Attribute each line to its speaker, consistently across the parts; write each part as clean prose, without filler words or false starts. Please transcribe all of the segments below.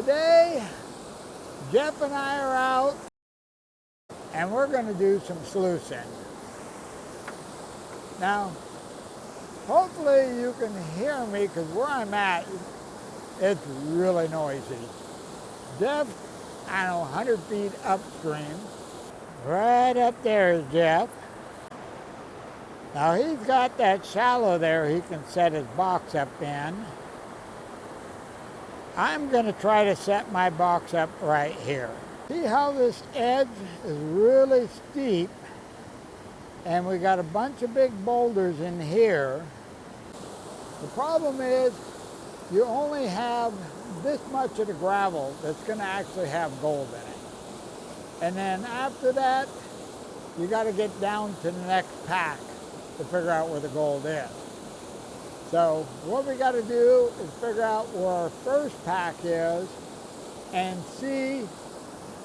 Speaker 1: today, Jeff and I are out and we're going to do some sluicing. Now, hopefully you can hear me because where I'm at, it's really noisy. Jeff, I don't know, 100 feet upstream. Right up there is Jeff. Now he's got that shallow there he can set his box up in. I'm going to try to set my box up right here. See how this edge is really steep, and we got a bunch of big boulders in here. The problem is you only have this much of the gravel that's going to actually have gold in it. And then after that, you got to get down to the next pack to figure out where the gold is. So what we got to do is figure out where our first pack is and see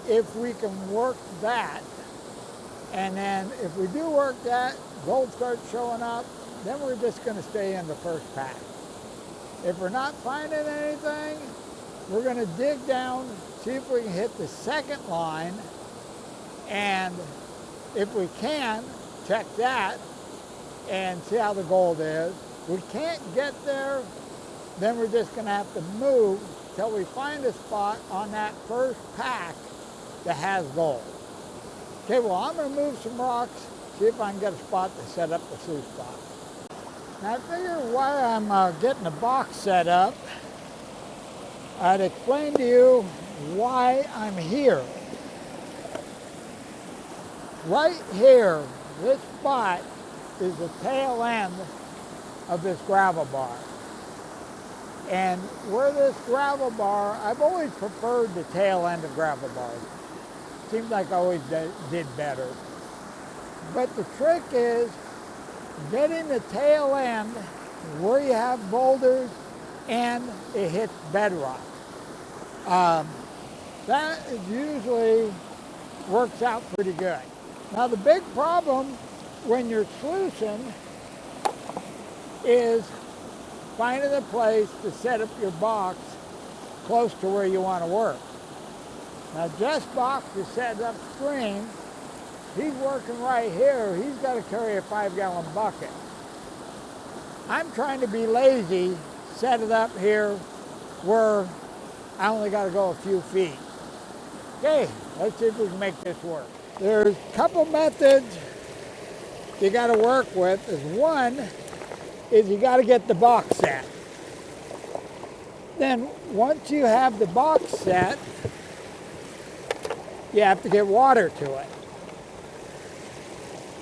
Speaker 1: if we can work that. And then if we do work that, gold starts showing up, then we're just going to stay in the first pack. If we're not finding anything, we're going to dig down, see if we can hit the second line, and if we can, check that and see how the gold is. We can't get there, then we're just going to have to move till we find a spot on that first pack that has gold. Okay, well, I'm going to move some rocks, see if I can get a spot to set up the sluice box. Now, I figure while I'm getting the box set up, I'd explain to you why I'm here. Right here, this spot is the tail end of this gravel bar. And where this gravel bar, I've always preferred the tail end of gravel bars. Seems like I always did better. But the trick is getting the tail end where you have boulders and it hits bedrock. That usually works out pretty good. Now the big problem when you're sluicing is finding a place to set up your box close to where you want to work. Now Jeff's box is set upstream. He's working right here. He's got to carry a 5-gallon bucket. I'm trying to be lazy, set it up here where I only got to go a few feet. Okay, let's see if we can make this work. There's a couple methods you got to work with. One is you got to get the box set. Then once you have the box set, you have to get water to it.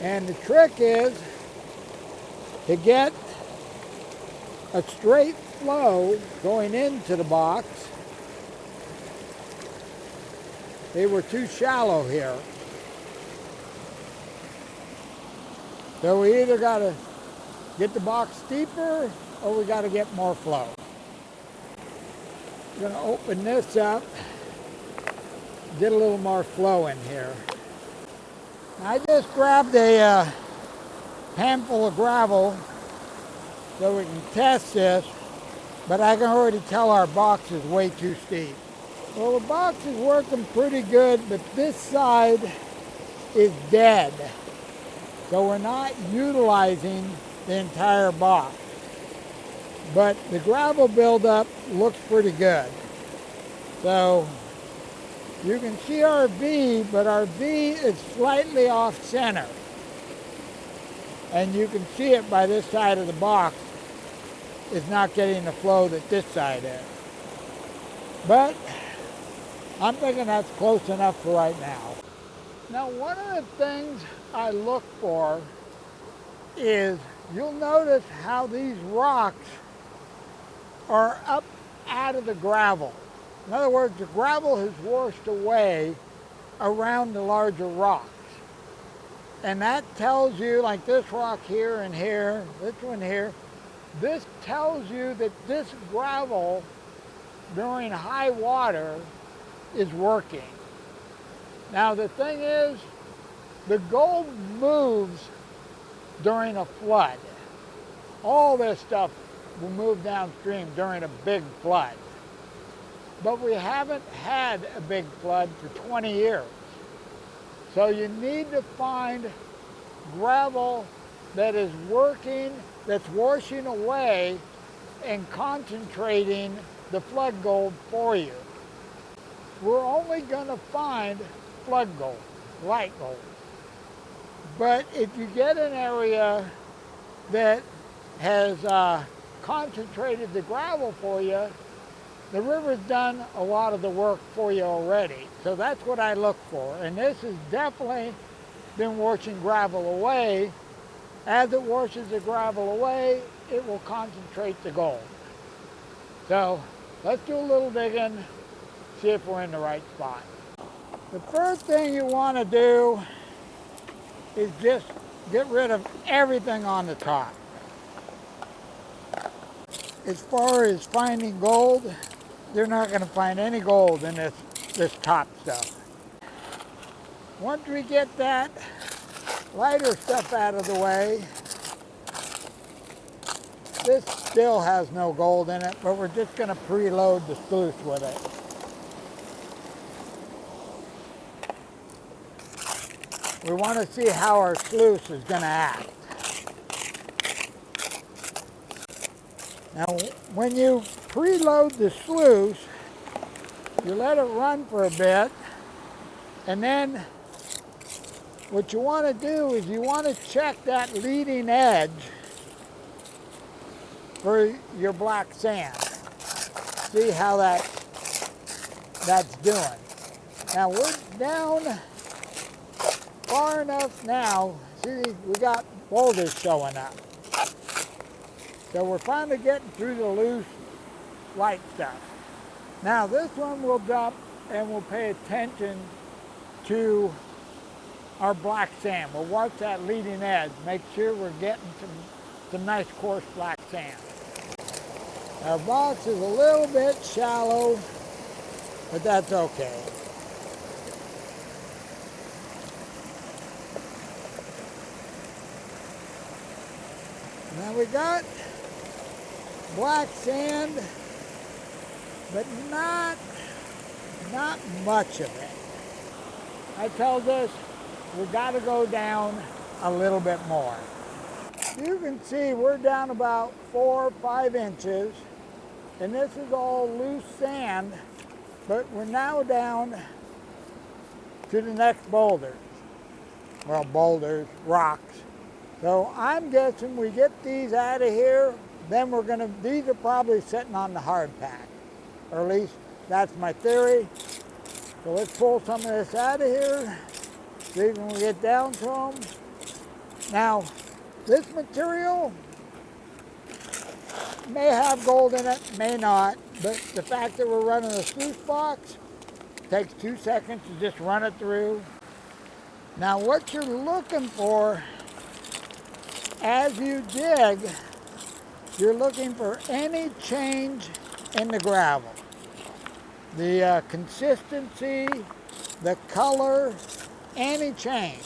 Speaker 1: And the trick is to get a straight flow going into the box. They were too shallow here. So we either got to get the box steeper or we got to get more flow. I'm going to open this up, get a little more flow in here. I just grabbed a handful of gravel so we can test this, but I can already tell our box is way too steep. Well, the box is working pretty good, but this side is dead. So we're not utilizing the entire box. But the gravel buildup looks pretty good. So you can see our V, but our V is slightly off center. And you can see it by this side of the box is not getting the flow that this side is. But I'm thinking that's close enough for right now. Now, one of the things I look for is you'll notice how these rocks are up out of the gravel. In other words, the gravel has washed away around the larger rocks. And that tells you, like this rock here and here, this one here, this tells you that this gravel during high water is working. Now the thing is, the gold moves during a flood. All this stuff will move downstream during a big flood. but we haven't had a big flood for 20 years. So you need to find gravel that is working, that's washing away and concentrating the flood gold for you. We're only going to find flood gold, light gold. But if you get an area that has concentrated the gravel for you, the river's done a lot of the work for you already. So that's what I look for. And this has definitely been washing gravel away. As it washes the gravel away, it will concentrate the gold. So let's do a little digging, see if we're in the right spot. The first thing you want to do is just get rid of everything on the top. As far as finding gold, you're not going to find any gold in this top stuff. Once we get that lighter stuff out of the way, this still has no gold in it, but we're just going to preload the sluice with it. We want to see how our sluice is going to act. Now, when you preload the sluice, you let it run for a bit, and then what you want to do is you want to check that leading edge for your black sand. See how that's doing. Now we're down far enough now. See, we got boulders showing up. So we're finally getting through the loose, light stuff. Now this one we'll dump and we'll pay attention to our black sand. We'll watch that leading edge, make sure we're getting some nice coarse black sand. Our box is a little bit shallow, but that's okay. Now we got black sand, but not much of it. That tells us we got to go down a little bit more. You can see we're down about 4 or 5 inches, and this is all loose sand, but we're now down to the next boulders. Well, boulders, rocks. So I'm guessing we get these out of here, then these are probably sitting on the hard pack, or at least that's my theory. So let's pull some of this out of here, see when we get down to them. Now, this material may have gold in it, may not, but the fact that we're running a sluice box takes 2 seconds to just run it through. Now what you're looking for as you dig, you're looking for any change in the gravel. The consistency, the color, any change.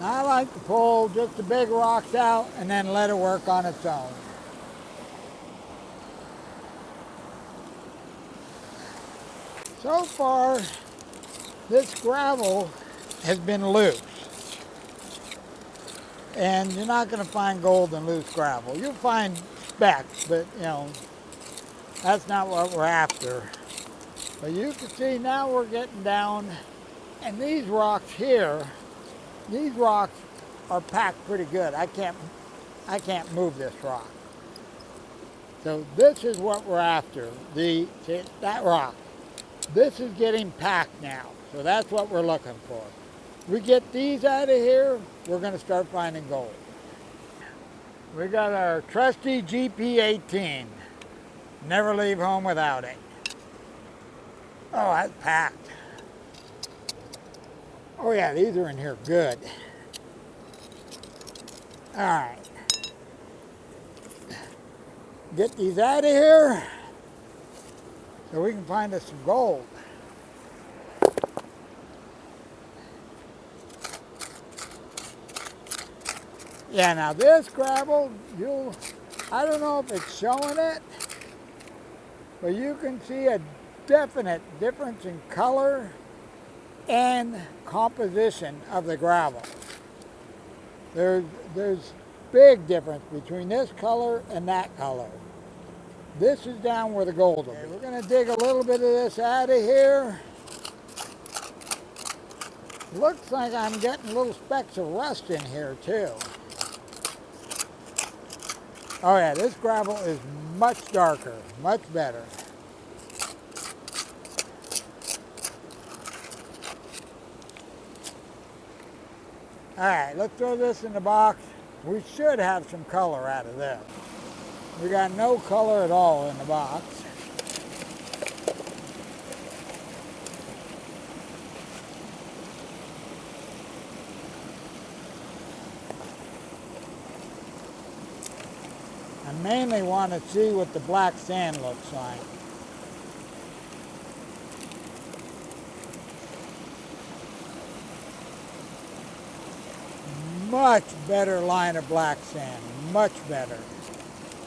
Speaker 1: I like to pull just the big rocks out and then let it work on its own. So far, this gravel has been loose. And you're not going to find gold in loose gravel. You'll find specks, but you know, that's not what we're after. But you can see now we're getting down, and these rocks here, these rocks are packed pretty good. I can't move this rock. So this is what we're after. See, that rock. This is getting packed now. So that's what we're looking for. We get these out of here, we're going to start finding gold. We got our trusty GP18. Never leave home without it. Oh, that's packed. Oh yeah, these are in here good. All right. Get these out of here so we can find us some gold. Yeah, now this gravel, I don't know if it's showing it, but you can see a definite difference in color and composition of the gravel. There's big difference between this color and that color. This is down where the gold will be. We're going to dig a little bit of this out of here. Looks like I'm getting little specks of rust in here too. Oh yeah, this gravel is much darker, much better. All right, let's throw this in the box. We should have some color out of this. We got no color at all in the box. I mainly want to see what the black sand looks like. Much better line of black sand, much better.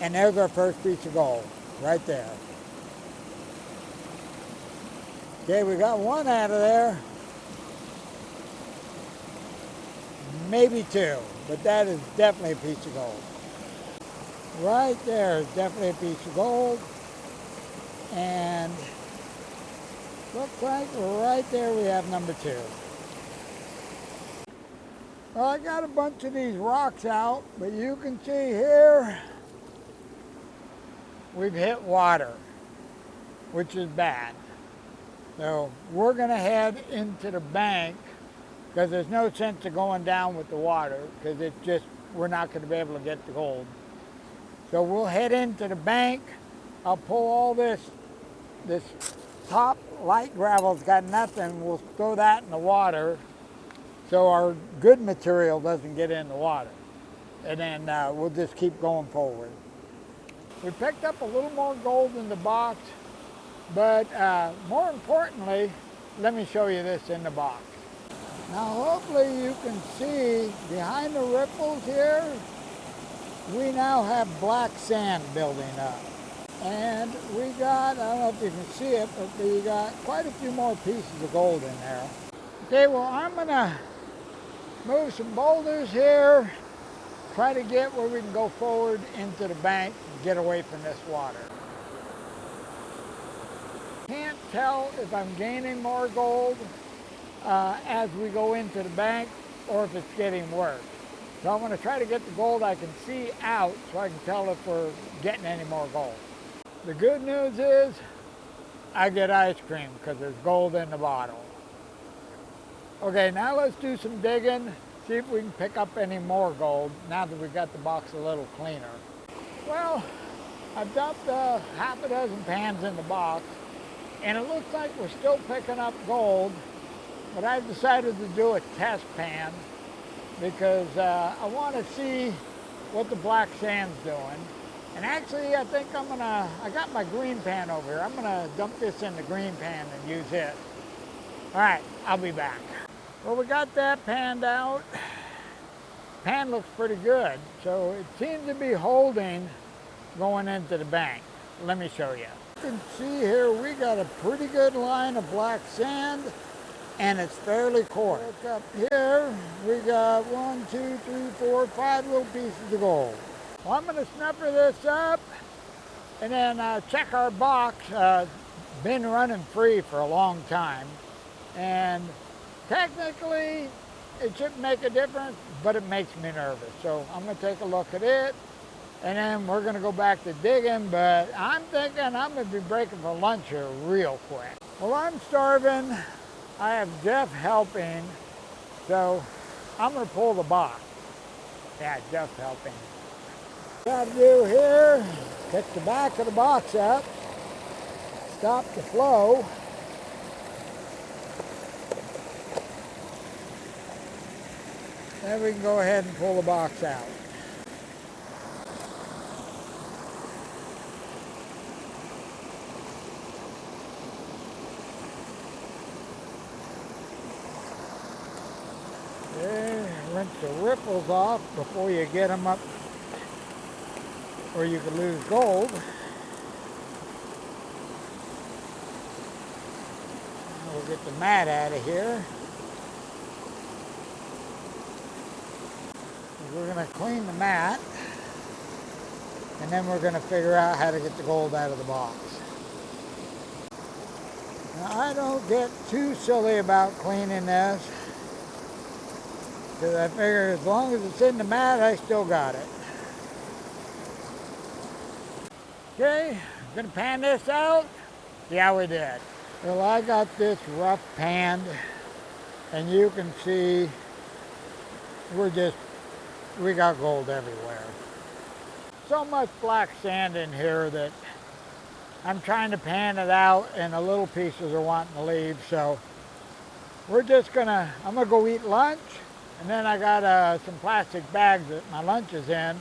Speaker 1: And there's our first piece of gold, right there. Okay, we got one out of there. Maybe two, but that is definitely a piece of gold. Right there is definitely a piece of gold. And looks like right there we have number two. Well, I got a bunch of these rocks out, but you can see here we've hit water, which is bad. So we're going to head into the bank because there's no sense of going down with the water because we're not going to be able to get the gold. So we'll head into the bank. I'll pull all this top light gravel's got nothing. We'll throw that in the water so our good material doesn't get in the water. And then we'll just keep going forward. We picked up a little more gold in the box, but more importantly, let me show you this in the box. Now hopefully you can see behind the ripples here, we now have black sand building up. And we got, I don't know if you can see it, but we got quite a few more pieces of gold in there. Okay, well I'm gonna move some boulders here, try to get where we can go forward into the bank and get away from this water. Can't tell if I'm gaining more gold as we go into the bank or if it's getting worse. So I'm going to try to get the gold I can see out so I can tell if we're getting any more gold. The good news is I get ice cream because there's gold in the bottle. Okay, now let's do some digging, see if we can pick up any more gold now that we've got the box a little cleaner. Well, I've dumped half a dozen pans in the box, and it looks like we're still picking up gold, but I've decided to do a test pan because I want to see what the black sand's doing. And actually, I think I got my green pan over here. I'm gonna dump this in the green pan and use it. All right, I'll be back. Well, we got that panned out. Pan looks pretty good. So it seems to be holding going into the bank. Let me show you. You can see here we got a pretty good line of black sand and it's fairly coarse. Look up here, we got 1, 2, 3, 4, 5 little pieces of gold. Well, I'm gonna snuffer this up and then check our box. Been running free for a long time. And technically, it shouldn't make a difference, but it makes me nervous. So I'm gonna take a look at it and then we're gonna go back to digging, but I'm thinking I'm gonna be breaking for lunch here real quick. Well, I'm starving. I have Jeff helping, so I'm gonna pull the box. Yeah, Jeff's helping. What I do here, pick the back of the box up, stop the flow, then we can go ahead and pull the box out. Okay, rinse the ripples off before you get them up, or you could lose gold. We'll get the mat out of here. We're going to clean the mat, and then we're going to figure out how to get the gold out of the box. Now, I don't get too silly about cleaning this, because I figure as long as it's in the mat, I still got it. Okay, I'm going to pan this out. Yeah, we did. Well, I got this rough panned, and you can see we got gold everywhere. So much black sand in here that I'm trying to pan it out, and the little pieces are wanting to leave. So I'm gonna go eat lunch, and then I got some plastic bags that my lunch is in.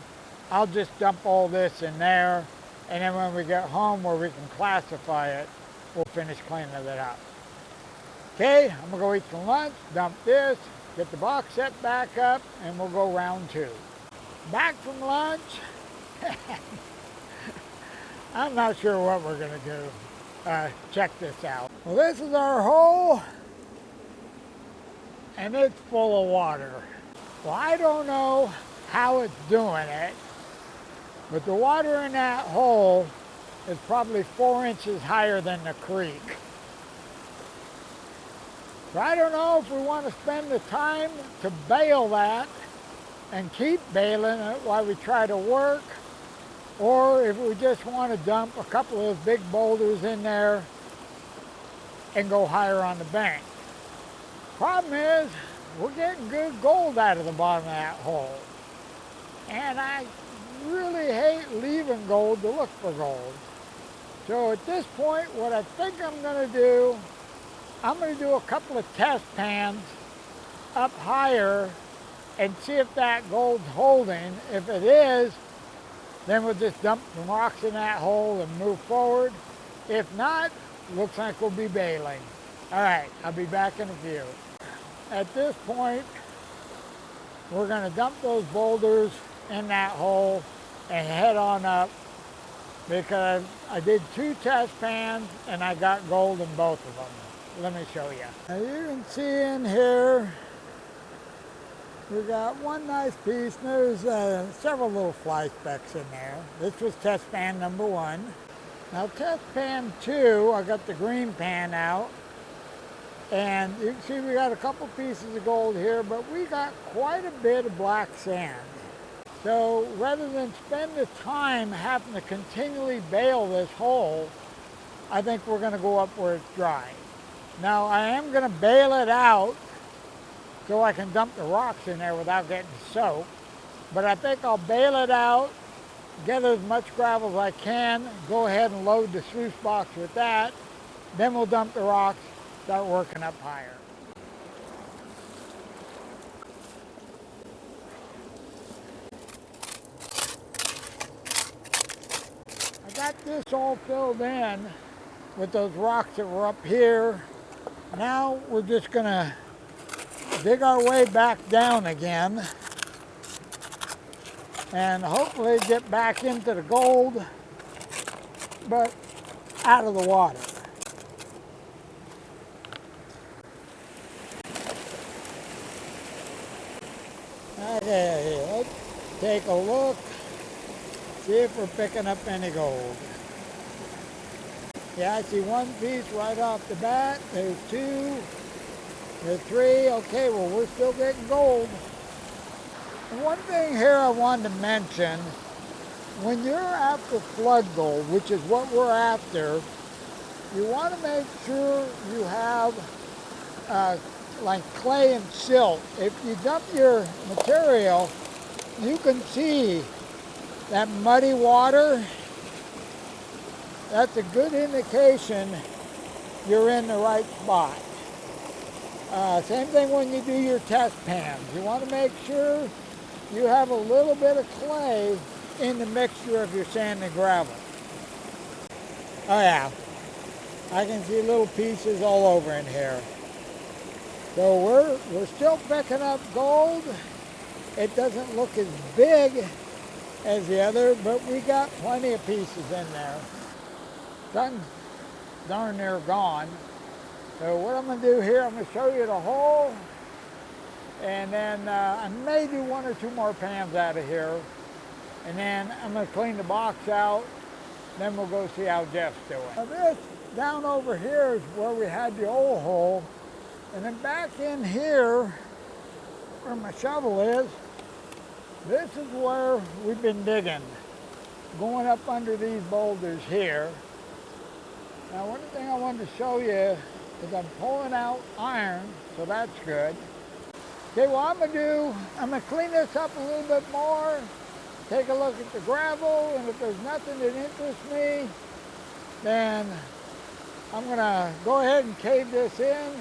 Speaker 1: I'll just dump all this in there, and then when we get home where we can classify it, we'll finish cleaning it up. Okay, I'm gonna go eat some lunch, dump this, get the box set back up, and we'll go round 2. Back from lunch. I'm not sure what we're gonna do. Check this out. Well, this is our hole, and it's full of water. Well, I don't know how it's doing it, but the water in that hole is probably 4 inches higher than the creek. So I don't know if we want to spend the time to bail that and keep bailing it while we try to work, or if we just want to dump a couple of those big boulders in there and go higher on the bank. Problem is, we're getting good gold out of the bottom of that hole. And I really hate leaving gold to look for gold. So at this point, what I think I'm going to do, I'm going to do a couple of test pans up higher and see if that gold's holding. If it is, then we'll just dump some rocks in that hole and move forward. If not, looks like we'll be bailing. All right, I'll be back in a few. At this point, we're going to dump those boulders in that hole and head on up, because I did 2 test pans and I got gold in both of them. Let me show you. Now you can see in here, we got one nice piece. There's several little fly specks in there. This was test pan number 1. Now test pan 2, I got the green pan out, and you can see we got a couple pieces of gold here, but we got quite a bit of black sand. So rather than spend the time having to continually bail this hole, I think we're going to go up where it's dry. Now I am going to bail it out so I can dump the rocks in there without getting soaked, but I think I'll bail it out, get as much gravel as I can, go ahead and load the sluice box with that, then we'll dump the rocks, start working up higher. I got this all filled in with those rocks that were up here. Now we're just going to dig our way back down again and hopefully get back into the gold, but out of the water. Okay, let's take a look, see if we're picking up any gold. Yeah, I see one piece right off the bat. There's 2, there's 3. Okay, well, we're still getting gold. And one thing here I wanted to mention, when you're after flood gold, which is what we're after, you want to make sure you have like clay and silt. If you dump your material, you can see that muddy water. That's a good indication you're in the right spot. Same thing when you do your test pans. You want to make sure you have a little bit of clay in the mixture of your sand and gravel. Oh yeah, I can see little pieces all over in here. So we're still picking up gold, It doesn't look as big as the other, but we got plenty of pieces in there. Sun's darn near gone. So what I'm going to do here, I'm going to show you the hole, and then I may do 1 or 2 more pans out of here, and then I'm going to clean the box out, then we'll go see how Jeff's doing. Now this down over here is where we had the old hole, and then back in here, where my shovel is, this is where we've been digging, going up under these boulders here. Now one thing I wanted to show you is I'm pulling out iron, so that's good. Okay, what I'm gonna do, I'm gonna clean this up a little bit more, take a look at the gravel, and if there's nothing that interests me, then I'm gonna go ahead and cave this in,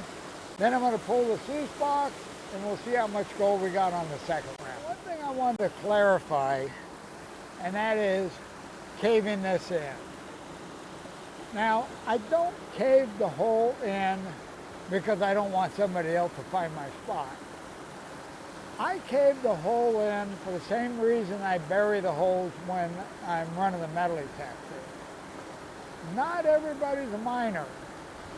Speaker 1: then I'm gonna pull the sluice box, and we'll see how much gold we got on the second round. One thing I wanted to clarify, and that is caving this in. Now, I don't cave the hole in because I don't want somebody else to find my spot. I cave the hole in for the same reason I bury the holes when I'm running the metal detector. Not everybody's a miner.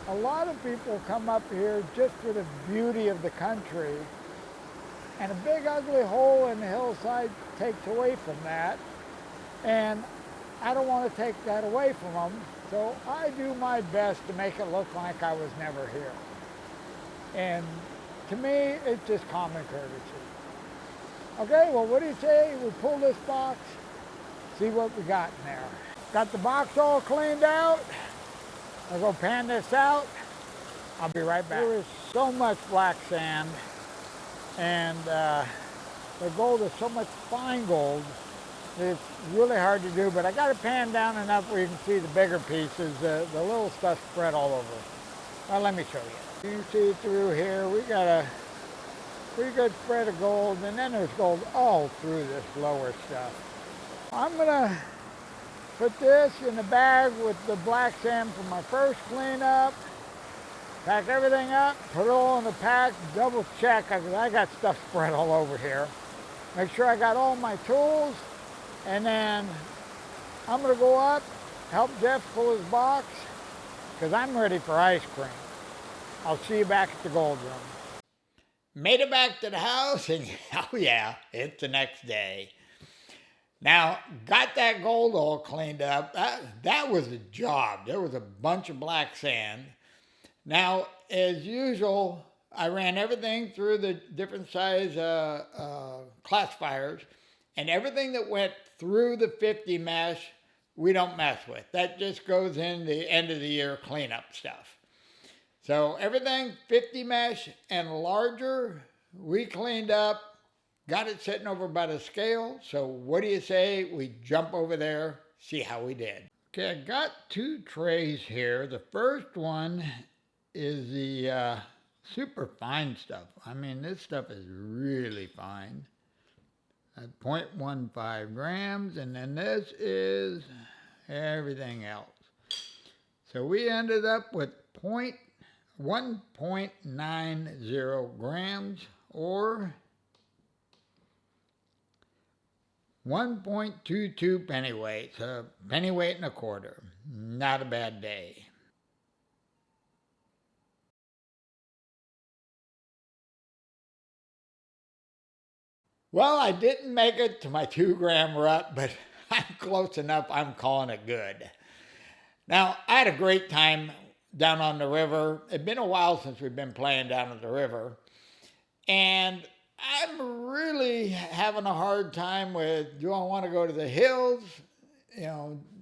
Speaker 1: A lot of people come up here just for the beauty of the country, and a big ugly hole in the hillside takes away from that, and I don't want to take that away from them, so I do my best to make it look like I was never here. And to me, it's just common courtesy. Okay, well, what do you say we pull this box, see what we got in there. Got the box all cleaned out. I'll go pan this out. I'll be right back. There is so much black sand, and the gold is so much fine gold. It's really hard to do, but I got it panned down enough where you can see the bigger pieces. The little stuff spread all over. Well, let me show you. You can see through here, we got a pretty good spread of gold, and then there's gold all through this lower stuff. I'm gonna put this in the bag with the black sand from my first cleanup, pack everything up, put it all in the pack, double check, because I got stuff spread all over here. Make sure I got all my tools, and then I'm gonna go up, help Jeff pull his box, because I'm ready for ice cream. I'll see you back at the gold room. Made it back to the house, and oh yeah, it's the next day. Now, got that gold all cleaned up. That was a job. There was a bunch of black sand. Now, as usual, I ran everything through the different size classifiers, and everything that went through the 50 mesh, we don't mess with. That just goes in the end of the year cleanup stuff. So everything 50 mesh and larger, we cleaned up, got it sitting over by the scale. So what do you say we jump over there, see how we did. Okay, I got 2 trays here. The first one is the super fine stuff. I mean, this stuff is really fine. At 0.15 grams, and then this is everything else. So we ended up with 1.90 grams, or 1.22 pennyweights, a pennyweight and a quarter. Not a bad day. Well, I didn't make it to my 2-gram rut, but I'm close enough. I'm calling it good. Now, I had a great time down on the river. It's been a while since we've been playing down at the river. And I'm really having a hard time with, do I want to go to the hills,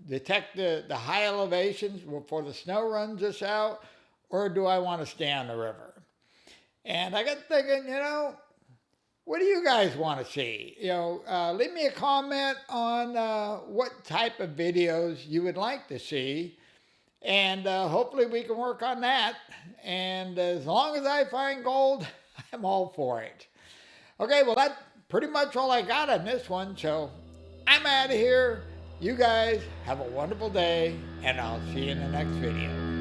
Speaker 1: detect the high elevations before the snow runs us out, or do I want to stay on the river? And I got thinking, what do you guys want to see? Leave me a comment on what type of videos you would like to see. And hopefully we can work on that. And as long as I find gold, I'm all for it. Okay, well, that's pretty much all I got on this one. So I'm out of here. You guys have a wonderful day, and I'll see you in the next video.